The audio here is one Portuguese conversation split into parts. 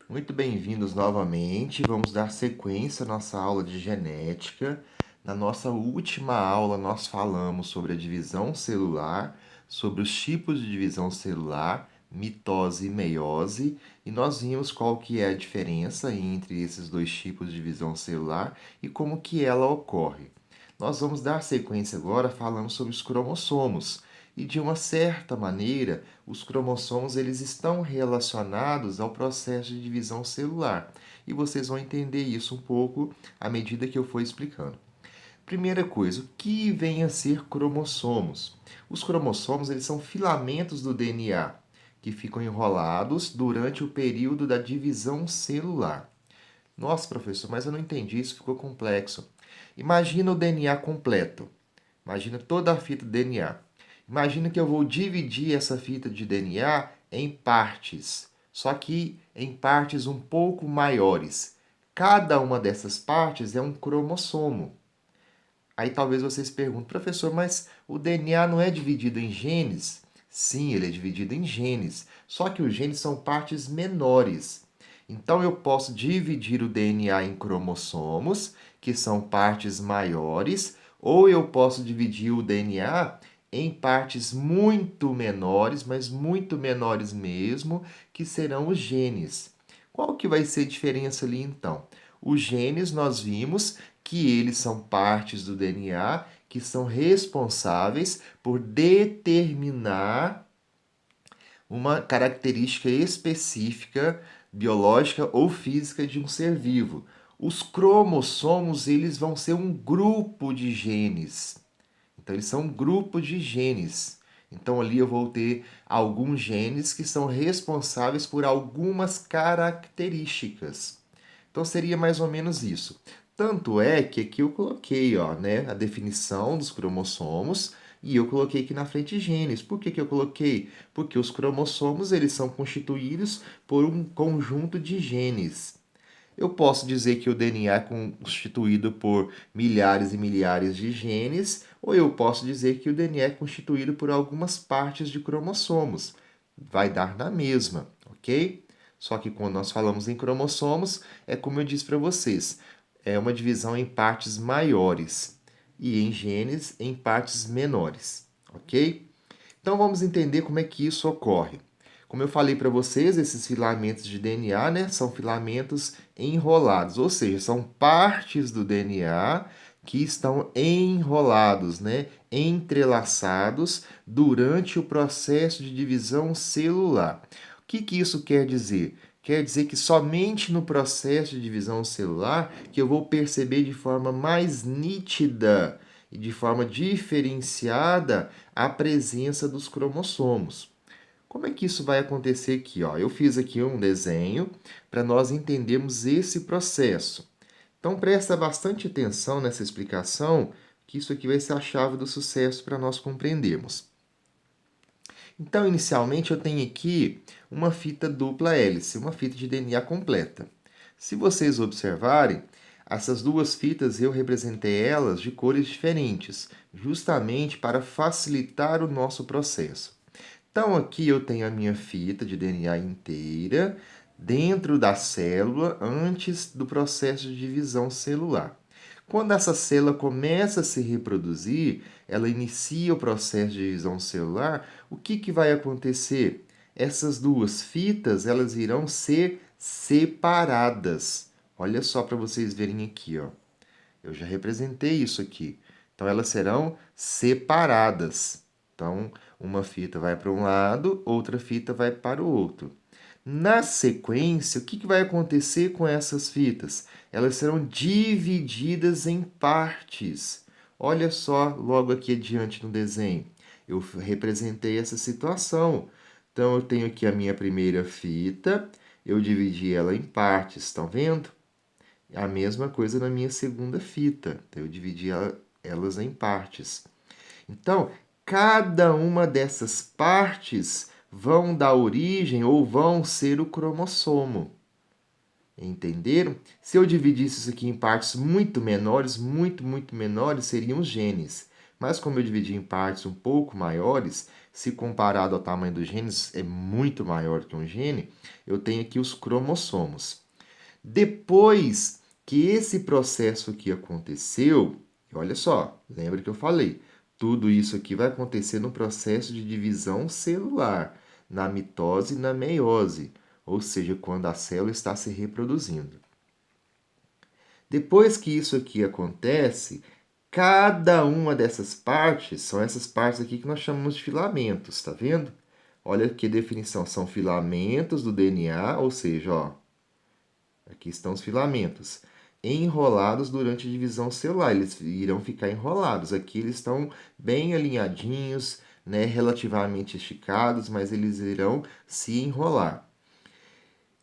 Muito bem-vindos novamente. Vamos dar sequência à nossa aula de genética. Na nossa última aula, nós falamos sobre a divisão celular, sobre os tipos de divisão celular, mitose e meiose, e nós vimos qual que é a diferença entre esses dois tipos de divisão celular e como que ela ocorre. Nós vamos dar sequência agora falando sobre os cromossomos. E de uma certa maneira, os cromossomos eles estão relacionados ao processo de divisão celular. E vocês vão entender isso um pouco à medida que eu for explicando. Primeira coisa, o que vem a ser cromossomos? Os cromossomos eles são filamentos do DNA que ficam enrolados durante o período da divisão celular. Nossa, professor, mas eu não entendi, isso ficou complexo. Imagina o DNA completo. Imagina toda a fita do DNA. Imagina que eu vou dividir essa fita de DNA em partes, só que em partes um pouco maiores. Cada uma dessas partes é um cromossomo. Aí talvez vocês perguntem, professor, mas o DNA não é dividido em genes? Sim, ele é dividido em genes, só que os genes são partes menores. Então eu posso dividir o DNA em cromossomos, que são partes maiores, ou eu posso dividir o DNA em partes muito menores, mas muito menores mesmo, que serão os genes. Qual que vai ser a diferença ali então? Os genes nós vimos que eles são partes do DNA que são responsáveis por determinar uma característica específica biológica ou física de um ser vivo. Os cromossomos, eles vão ser um grupo de genes. Então, eles são um grupo de genes. Então, ali eu vou ter alguns genes que são responsáveis por algumas características. Então, seria mais ou menos isso. Tanto é que aqui eu coloquei a definição dos cromossomos e eu coloquei aqui na frente genes. Por que eu coloquei? Porque os cromossomos eles são constituídos por um conjunto de genes. Eu posso dizer que o DNA é constituído por milhares e milhares de genes, ou eu posso dizer que o DNA é constituído por algumas partes de cromossomos. Vai dar na mesma, ok? Só que quando nós falamos em cromossomos, é como eu disse para vocês, é uma divisão em partes maiores e em genes em partes menores, ok? Então vamos entender como é que isso ocorre. Como eu falei para vocês, esses filamentos de DNA, né, são filamentos enrolados, ou seja, são partes do DNA que estão enrolados, né, entrelaçados durante o processo de divisão celular. O que isso quer dizer? Quer dizer que somente no processo de divisão celular que eu vou perceber de forma mais nítida e de forma diferenciada a presença dos cromossomos. Como é que isso vai acontecer aqui? Eu fiz aqui um desenho para nós entendermos esse processo. Então presta bastante atenção nessa explicação, que isso aqui vai ser a chave do sucesso para nós compreendermos. Então, inicialmente, eu tenho aqui uma fita dupla hélice, uma fita de DNA completa. Se vocês observarem, essas duas fitas eu representei elas de cores diferentes, justamente para facilitar o nosso processo. Então, aqui eu tenho a minha fita de DNA inteira dentro da célula antes do processo de divisão celular. Quando essa célula começa a se reproduzir, ela inicia o processo de divisão celular, o que vai acontecer? Essas duas fitas elas irão ser separadas. Olha só para vocês verem aqui, ó. Eu já representei isso aqui. Então, elas serão separadas. Então, uma fita vai para um lado, outra fita vai para o outro. Na sequência, o que vai acontecer com essas fitas? Elas serão divididas em partes. Olha só, logo aqui adiante no desenho, eu representei essa situação. Então, eu tenho aqui a minha primeira fita, eu dividi ela em partes, estão vendo? A mesma coisa na minha segunda fita, então, eu dividi elas em partes. Então, cada uma dessas partes vão dar origem ou vão ser o cromossomo. Entenderam? Se eu dividisse isso aqui em partes muito menores, muito menores, seriam os genes. Mas como eu dividi em partes um pouco maiores, se comparado ao tamanho dos genes, é muito maior que um gene, eu tenho aqui os cromossomos. Depois que esse processo aqui aconteceu, olha só, lembra que eu falei, tudo isso aqui vai acontecer no processo de divisão celular, na mitose e na meiose, ou seja, quando a célula está se reproduzindo. Depois que isso aqui acontece, cada uma dessas partes, são essas partes aqui que nós chamamos de filamentos, tá vendo? Olha que definição, são filamentos do DNA, ou seja, ó, aqui estão os filamentos, enrolados durante a divisão celular, eles irão ficar enrolados. Aqui eles estão bem alinhadinhos, né, relativamente esticados, mas eles irão se enrolar.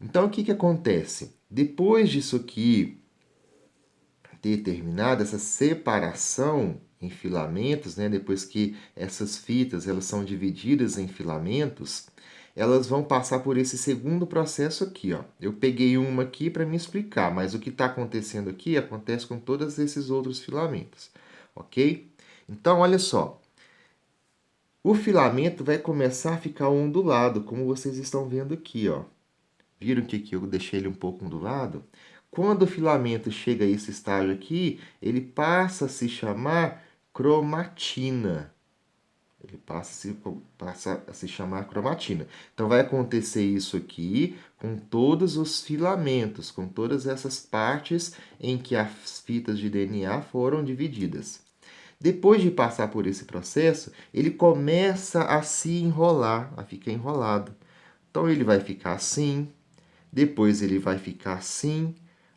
Então, o que acontece? Depois disso aqui ter terminado, essa separação em filamentos, né, depois que essas fitas elas são divididas em filamentos, elas vão passar por esse segundo processo aqui, ó. Eu peguei uma aqui para me explicar, mas o que está acontecendo aqui acontece com todos esses outros filamentos, ok? Então, olha só. O filamento vai começar a ficar ondulado, como vocês estão vendo aqui, ó. Viram que eu deixei ele um pouco ondulado? Quando o filamento chega a esse estágio aqui, ele passa a se chamar cromatina. Ele passa a se chamar cromatina. Então, vai acontecer isso aqui com todos os filamentos, com todas essas partes em que as fitas de DNA foram divididas. Depois de passar por esse processo, ele começa a se enrolar, a ficar enrolado. Então, ele vai ficar assim, depois ele vai ficar assim,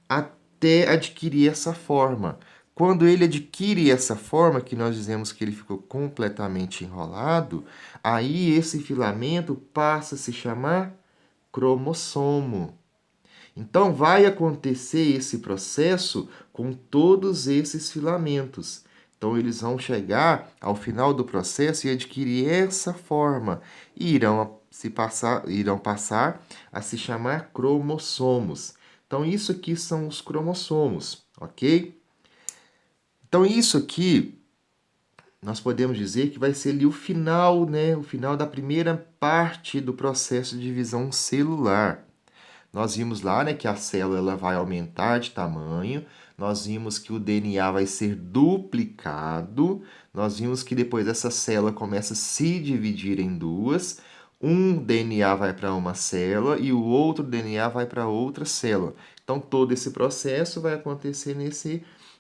até adquirir essa forma. Quando ele adquire essa forma, que nós dizemos que ele ficou completamente enrolado, aí esse filamento passa a se chamar cromossomo. Então, vai acontecer esse processo com todos esses filamentos. Então, eles vão chegar ao final do processo e adquirir essa forma e irão passar a se chamar cromossomos. Então, isso aqui são os cromossomos, ok? Então, isso aqui nós podemos dizer que vai ser ali o final, né? O final da primeira parte do processo de divisão celular. Nós vimos lá, né, que a célula ela vai aumentar de tamanho, nós vimos que o DNA vai ser duplicado, nós vimos que depois essa célula começa a se dividir em duas, um DNA vai para uma célula e o outro DNA vai para outra célula. Então, todo esse processo vai acontecer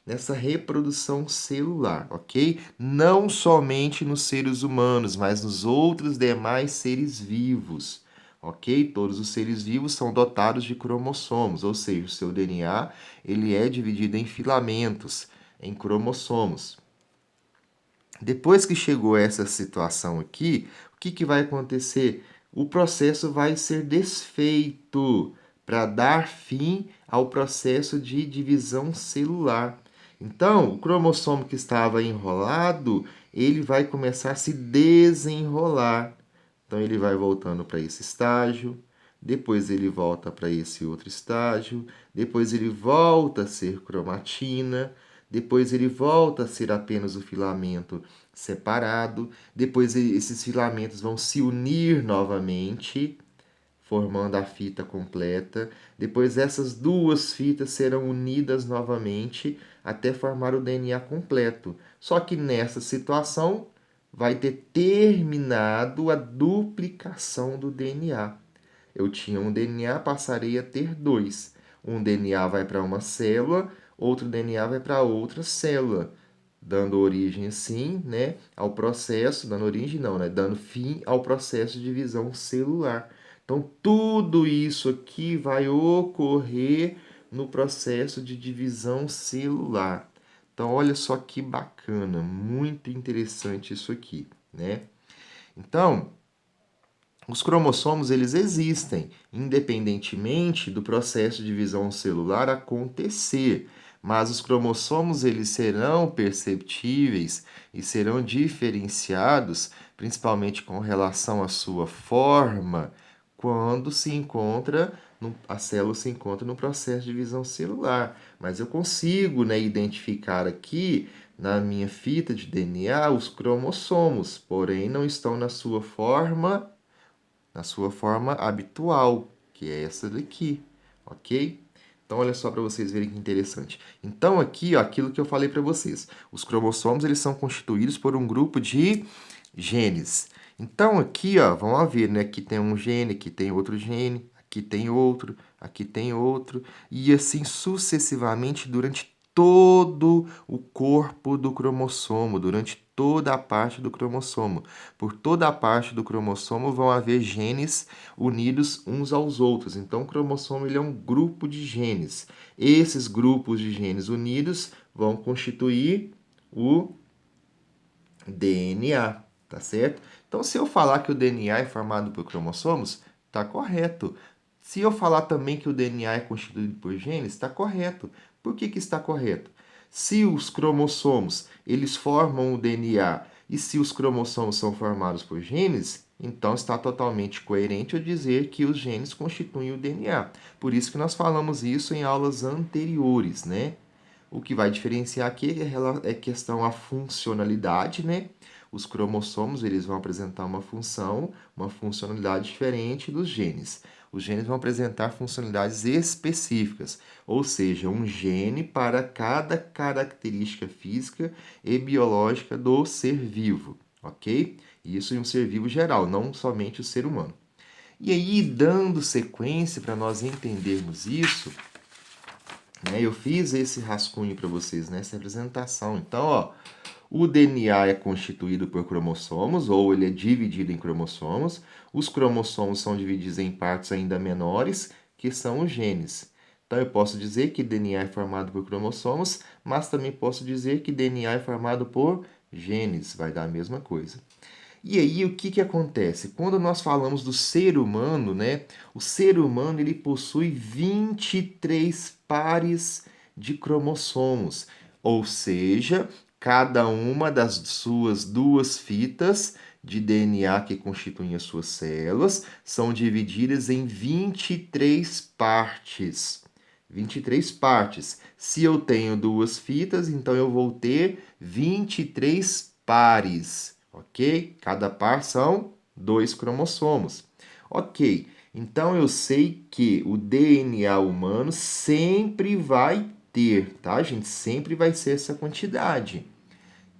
nessa reprodução celular, ok? Não somente nos seres humanos, mas nos outros demais seres vivos. Ok? Todos os seres vivos são dotados de cromossomos, ou seja, o seu DNA ele é dividido em filamentos, em cromossomos. Depois que chegou a essa situação aqui, o que vai acontecer? O processo vai ser desfeito para dar fim ao processo de divisão celular. Então, o cromossomo que estava enrolado, ele vai começar a se desenrolar. Então, ele vai voltando para esse estágio, depois ele volta para esse outro estágio, depois ele volta a ser cromatina, depois ele volta a ser apenas o filamento separado, depois esses filamentos vão se unir novamente, formando a fita completa. Depois essas duas fitas serão unidas novamente até formar o DNA completo. Só que nessa situação vai ter terminado a duplicação do DNA. Eu tinha um DNA, passarei a ter dois. Um DNA vai para uma célula, outro DNA vai para outra célula, dando origem, assim, né, ao processo, dando origem não, né, dando fim ao processo de divisão celular. Então, tudo isso aqui vai ocorrer no processo de divisão celular. Então, olha só que bacana, muito interessante isso aqui, né? Então, os cromossomos eles existem, independentemente do processo de divisão celular acontecer, mas os cromossomos eles serão perceptíveis e serão diferenciados, principalmente com relação à sua forma, quando a célula se encontra no processo de divisão celular. Mas eu consigo, né, identificar aqui na minha fita de DNA os cromossomos, porém não estão na sua forma habitual, que é essa daqui, ok? Então, olha só para vocês verem que interessante. Então, aqui, ó, aquilo que eu falei para vocês. Os cromossomos, eles são constituídos por um grupo de genes. Então, aqui, ó, vamos ver, né? Aqui tem um gene, aqui tem outro gene, aqui tem outro, e assim sucessivamente durante todo o corpo do cromossomo, durante toda a parte do cromossomo. Por toda a parte do cromossomo vão haver genes unidos uns aos outros. Então, o cromossomo ele é um grupo de genes. Esses grupos de genes unidos vão constituir o DNA, tá certo? Então, se eu falar que o DNA é formado por cromossomos, tá correto. Se eu falar também que o DNA é constituído por genes, está correto. Por que que está correto? Se os cromossomos, eles formam o DNA, e se os cromossomos são formados por genes, então está totalmente coerente eu dizer que os genes constituem o DNA. Por isso que nós falamos isso em aulas anteriores, né? O que vai diferenciar aqui é questão a funcionalidade, né? Os cromossomos, eles vão apresentar uma funcionalidade diferente dos genes. Os genes vão apresentar funcionalidades específicas, ou seja, um gene para cada característica física e biológica do ser vivo, ok? Isso em um ser vivo geral, não somente o ser humano. E aí, dando sequência para nós entendermos isso, né, eu fiz esse rascunho para vocês nessa apresentação. Então, ó, o DNA é constituído por cromossomos, ou ele é dividido em cromossomos. Os cromossomos são divididos em partes ainda menores, que são os genes. Então, eu posso dizer que DNA é formado por cromossomos, mas também posso dizer que DNA é formado por genes, vai dar a mesma coisa. E aí, o que que acontece? Quando nós falamos do ser humano, né? O ser humano ele possui 23 pares de cromossomos, ou seja, cada uma das suas duas fitas de DNA que constituem as suas células são divididas em 23 partes. 23 partes. Se eu tenho duas fitas, então eu vou ter 23 pares, ok? Cada par são 2 cromossomos. Ok, então eu sei que o DNA humano sempre vai ter, tá, gente? Sempre vai ser essa quantidade.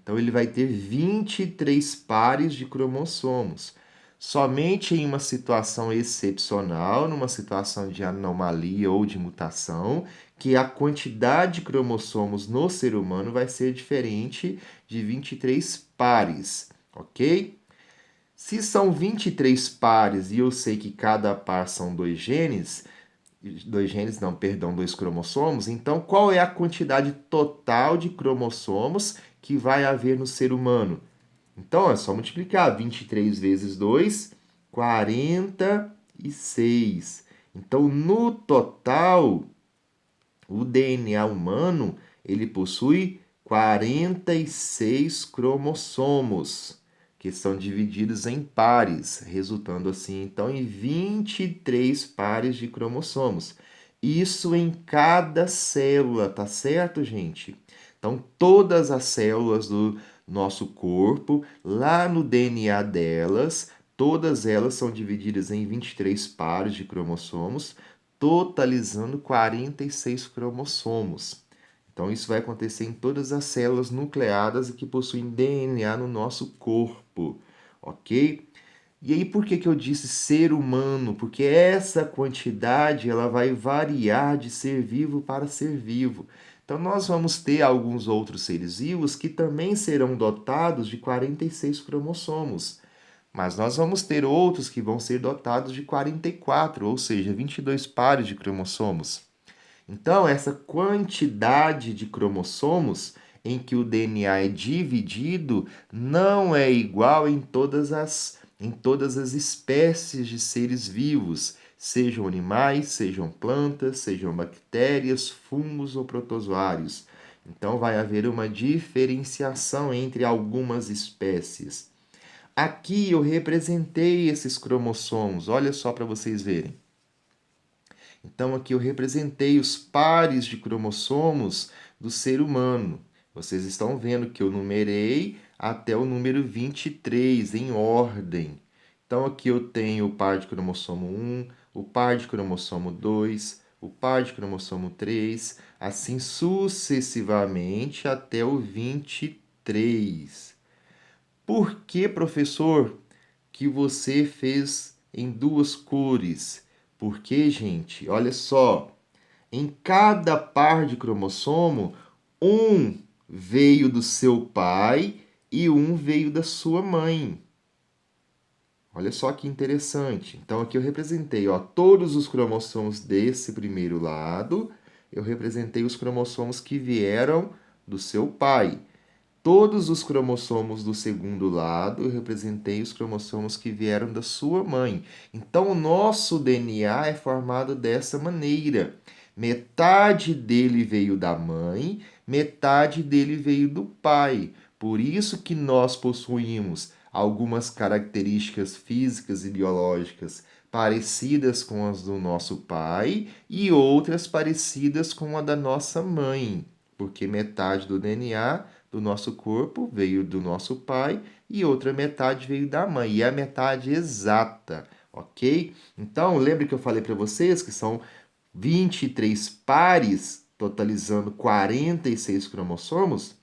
Então ele vai ter 23 pares de cromossomos. Somente em uma situação excepcional, numa situação de anomalia ou de mutação, que a quantidade de cromossomos no ser humano vai ser diferente de 23 pares, ok? Se são 23 pares e eu sei que cada par são dois cromossomos, então qual é a quantidade total de cromossomos que vai haver no ser humano? Então, é só multiplicar 23 vezes 2, 46. Então, no total, o DNA humano, ele possui 46 cromossomos, que são divididos em pares, resultando assim, então, em 23 pares de cromossomos. Isso em cada célula, tá certo, gente? Então, todas as células do nosso corpo, lá no DNA delas, todas elas são divididas em 23 pares de cromossomos, totalizando 46 cromossomos. Então, isso vai acontecer em todas as células nucleadas que possuem DNA no nosso corpo, ok? E aí, por que que eu disse ser humano? Porque essa quantidade ela vai variar de ser vivo para ser vivo. Então, nós vamos ter alguns outros seres vivos que também serão dotados de 46 cromossomos. Mas nós vamos ter outros que vão ser dotados de 44, ou seja, 22 pares de cromossomos. Então, essa quantidade de cromossomos em que o DNA é dividido não é igual em todas as espécies de seres vivos, sejam animais, sejam plantas, sejam bactérias, fungos ou protozoários. Então, vai haver uma diferenciação entre algumas espécies. Aqui eu representei esses cromossomos, olha só para vocês verem. Então, aqui eu representei os pares de cromossomos do ser humano. Vocês estão vendo que eu numerei até o número 23 em ordem. Então, aqui eu tenho o par de cromossomo 1, o par de cromossomo 2, o par de cromossomo 3, assim sucessivamente até o 23. Por que, professor, que você fez em duas cores? Porque, gente, olha só, em cada par de cromossomo, um veio do seu pai e um veio da sua mãe. Olha só que interessante. Então, aqui eu representei, ó, todos os cromossomos desse primeiro lado, eu representei os cromossomos que vieram do seu pai. Todos os cromossomos do segundo lado, eu representei os cromossomos que vieram da sua mãe. Então, o nosso DNA é formado dessa maneira. Metade dele veio da mãe, metade dele veio do pai. Por isso que nós possuímos algumas características físicas e biológicas parecidas com as do nosso pai e outras parecidas com a da nossa mãe, porque metade do DNA do nosso corpo veio do nosso pai e outra metade veio da mãe, e é a metade exata, ok? Então, lembre que eu falei para vocês que são 23 pares, totalizando 46 cromossomos?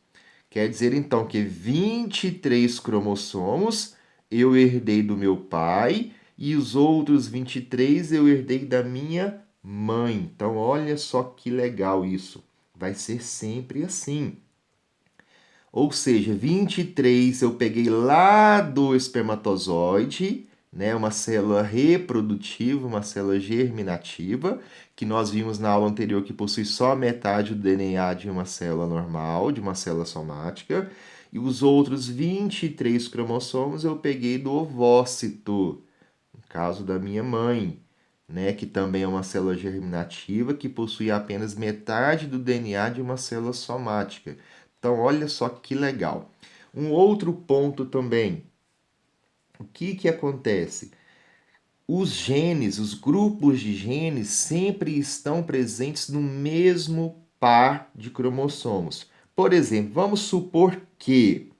Quer dizer, então, que 23 cromossomos eu herdei do meu pai e os outros 23 eu herdei da minha mãe. Então, olha só que legal isso. Vai ser sempre assim. Ou seja, 23 eu peguei lá do espermatozoide, né, uma célula reprodutiva, uma célula germinativa, que nós vimos na aula anterior que possui só metade do DNA de uma célula normal, de uma célula somática, e os outros 23 cromossomos eu peguei do ovócito, no caso da minha mãe, né, que também é uma célula germinativa que possui apenas metade do DNA de uma célula somática. Então, olha só que legal. Um outro ponto também. O que acontece? Os genes, os grupos de genes sempre estão presentes no mesmo par de cromossomos. Por exemplo, vamos supor que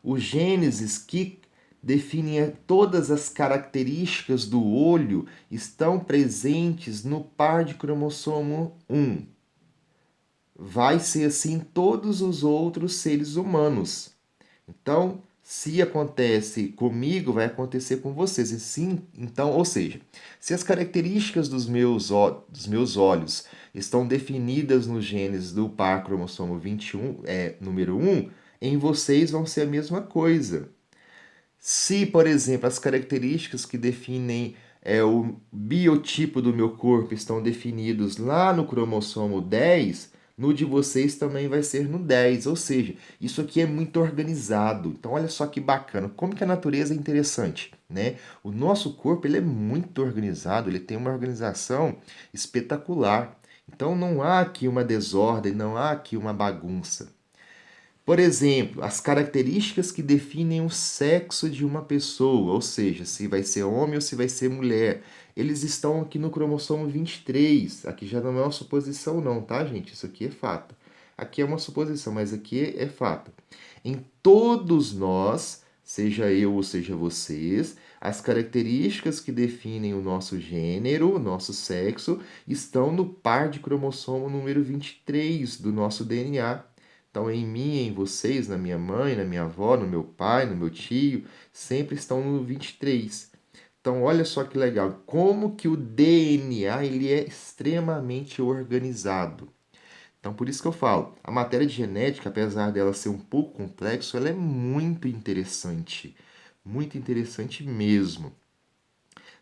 os genes que definem todas as características do olho estão presentes no par de cromossomo 1. Vai ser assim em todos os outros seres humanos. Então, se acontece comigo, vai acontecer com vocês. E sim, então, ou seja, se as características dos meus olhos estão definidas nos genes do par cromossomo 21, número 1, em vocês vão ser a mesma coisa. Se, por exemplo, as características que definem o biotipo do meu corpo estão definidos lá no cromossomo 10, no de vocês também vai ser no 10. Ou seja, isso aqui é muito organizado. Então, olha só que bacana, como que a natureza é interessante, né? O nosso corpo ele é muito organizado, ele tem uma organização espetacular. Então, não há aqui uma desordem, não há aqui uma bagunça. Por exemplo, as características que definem o sexo de uma pessoa, ou seja, se vai ser homem ou se vai ser mulher, eles estão aqui no cromossomo 23. Aqui já não é uma suposição não, tá, gente? Isso aqui é fato. Aqui é uma suposição, mas aqui é fato. Em todos nós, seja eu ou seja vocês, as características que definem o nosso gênero, o nosso sexo, estão no par de cromossomo número 23 do nosso DNA. Então, em mim, em vocês, na minha mãe, na minha avó, no meu pai, no meu tio, sempre estão no 23. Então, olha só que legal, como que o DNA ele é extremamente organizado. Então, por isso que eu falo, a matéria de genética, apesar dela ser um pouco complexo, ela é muito interessante mesmo.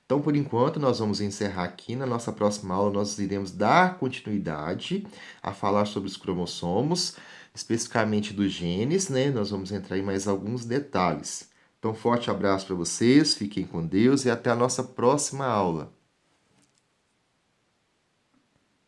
Então, por enquanto, nós vamos encerrar aqui. Na nossa próxima aula, nós iremos dar continuidade a falar sobre os cromossomos, especificamente dos genes, né? Nós vamos entrar em mais alguns detalhes. Então, forte abraço para vocês, fiquem com Deus e até a nossa próxima aula.